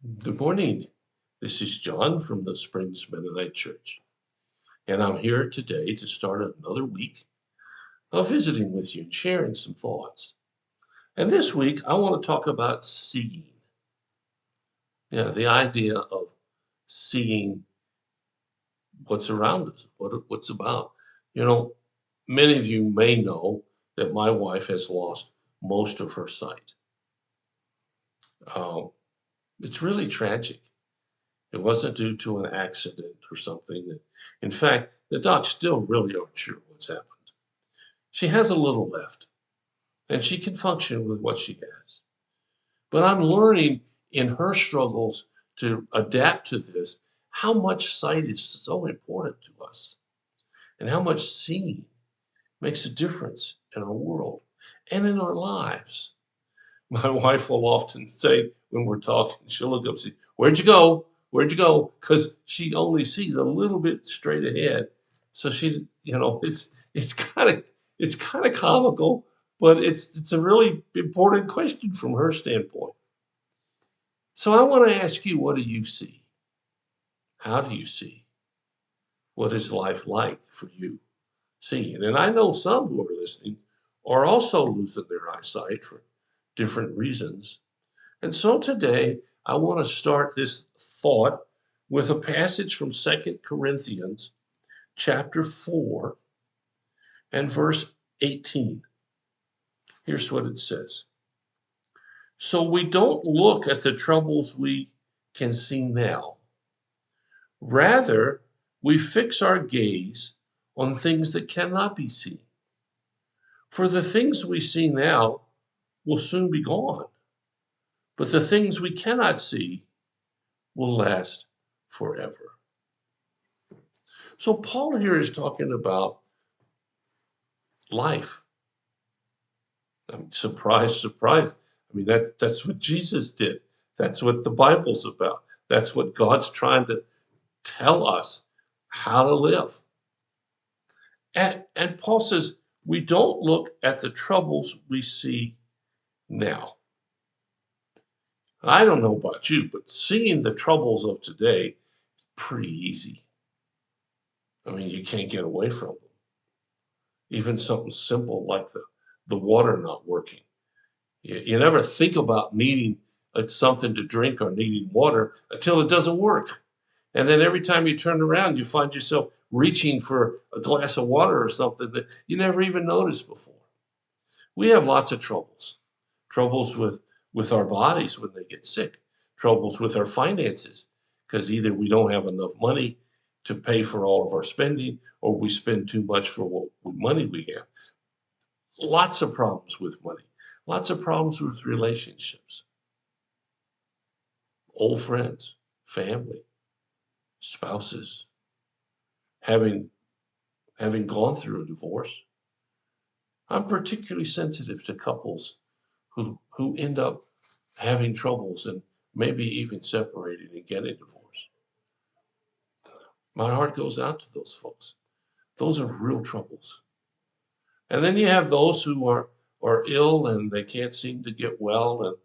Good morning. This is John from the Springs Mennonite Church, and I'm here today to start another week of visiting with you and sharing some thoughts. And this week, I want to talk about seeing. Yeah, the idea of seeing what's around us, what's about. You know, many of you may know that my wife has lost most of her sight. Um, it's really tragic. It wasn't due to an accident or something. In fact, the docs still really aren't sure what's happened. She has a little left, and she can function with what she has. But I'm learning in her struggles to adapt to this how much sight is so important to us and how much seeing makes a difference in our world and in our lives. My wife will often say when we're talking, she'll look up and say, "Where'd you go? Where'd you go?" Because she only sees a little bit straight ahead. So it's kind of comical, but it's a really important question from her standpoint. So I want to ask you, what do you see? How do you see? What is life like for you seeing? And I know some who are listening are also losing their eyesight for different reasons. And so today, I want to start this thought with a passage from 2 Corinthians chapter 4 and verse 18. Here's what it says. So we don't look at the troubles we can see now. Rather, we fix our gaze on things that cannot be seen. For the things we see now will soon be gone, but the things we cannot see will last forever. So Paul here is talking about life. Surprise, surprise. I mean, that's what Jesus did. That's what the Bible's about. That's what God's trying to tell us how to live. And Paul says, we don't look at the troubles we see now. I don't know about you, but seeing the troubles of today is pretty easy. I mean, you can't get away from them. Even something simple like the water not working. You never think about needing something to drink or needing water until it doesn't work. And then every time you turn around, you find yourself reaching for a glass of water or something that you never even noticed before. We have lots of troubles with our bodies when they get sick, troubles with our finances, because either we don't have enough money to pay for all of our spending or we spend too much for what money we have. Lots of problems with money, lots of problems with relationships, old friends, family, spouses, having having gone through a divorce. I'm particularly sensitive to couples who end up having troubles and maybe even separating and getting divorced. My heart goes out to those folks. Those are real troubles. And then you have those who are ill and they can't seem to get well, and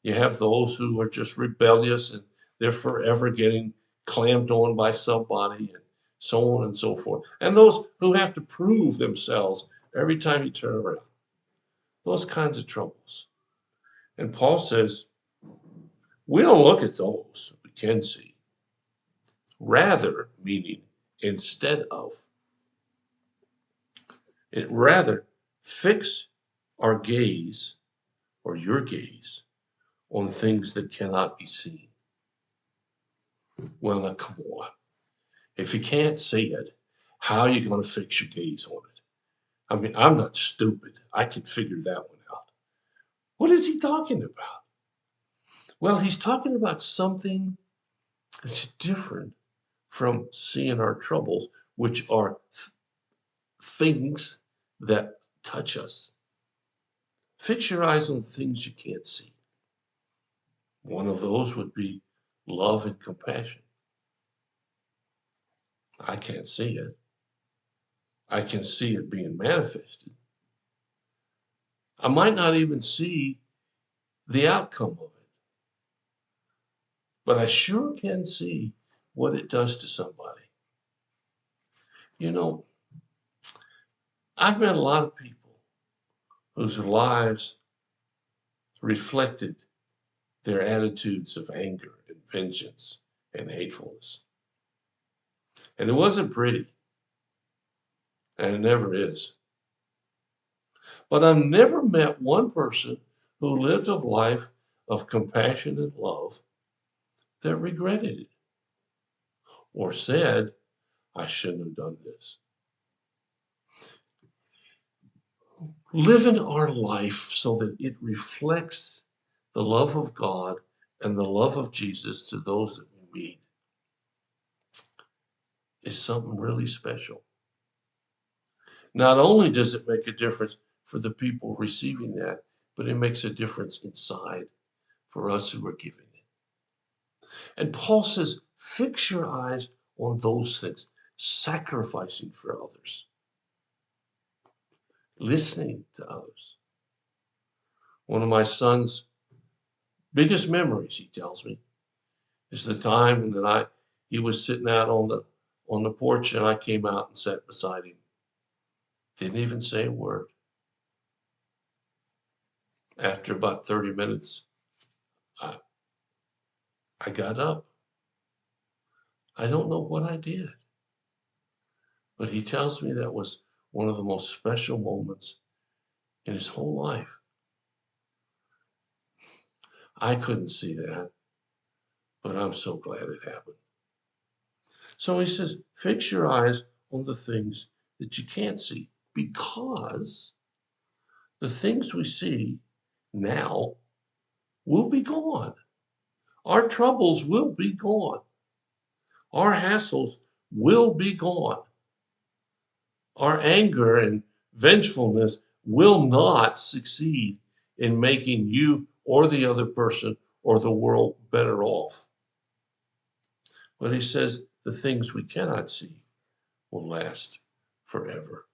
you have those who are just rebellious and they're forever getting clammed on by somebody and so on and so forth. And those who have to prove themselves every time you turn around. Those kinds of troubles. And Paul says, we don't look at those we can see. Rather, meaning instead of, it rather fix our gaze or your gaze on things that cannot be seen. Well, now come on. If you can't see it, how are you going to fix your gaze on it? I mean, I'm not stupid. I can figure that one out. What is he talking about? Well, he's talking about something that's different from seeing our troubles, which are things that touch us. Fix your eyes on things you can't see. One of those would be love and compassion. I can't see it. I can see it being manifested. I might not even see the outcome of it, but I sure can see what it does to somebody. You know, I've met a lot of people whose lives reflected their attitudes of anger and vengeance and hatefulness. And it wasn't pretty, and it never is. But I've never met one person who lived a life of compassion and love that regretted it or said, I shouldn't have done this. Living our life so that it reflects the love of God and the love of Jesus to those that we meet is something really special. Not only does it make a difference for the people receiving that, but it makes a difference inside for us who are giving it. And Paul says, fix your eyes on those things, sacrificing for others, listening to others. One of my son's biggest memories, he tells me, is the time that he was sitting out on the porch and I came out and sat beside him. Didn't even say a word. After about 30 minutes, I, I got up. I don't know what I did, but he tells me that was one of the most special moments in his whole life. I couldn't see that, but I'm so glad it happened. So he says, fix your eyes on the things that you can't see, because the things we see now will be gone. Our troubles will be gone. Our hassles will be gone. Our anger and vengefulness will not succeed in making you or the other person or the world better off. But he says the things we cannot see will last forever.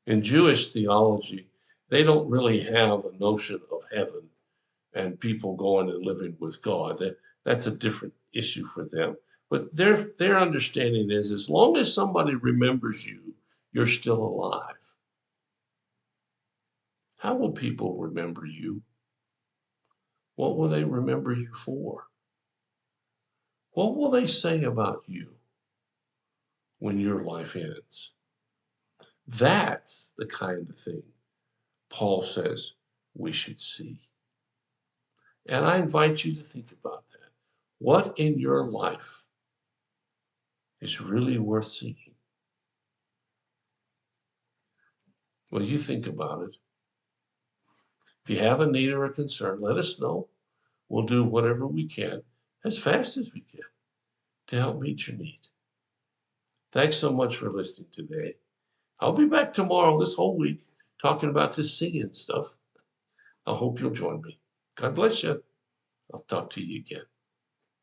In Jewish theology, they don't really have a notion of heaven and people going and living with God. That's a different issue for them. But their understanding is as long as somebody remembers you, you're still alive. How will people remember you? What will they remember you for? What will they say about you when your life ends? That's the kind of thing Paul says we should see. And I invite you to think about that. What in your life is really worth seeing? Well, you think about it. If you have a need or a concern, let us know. We'll do whatever we can as fast as we can to help meet your need. Thanks so much for listening today. I'll be back tomorrow this whole week talking about this singing stuff. I hope you'll join me. God bless you. I'll talk to you again.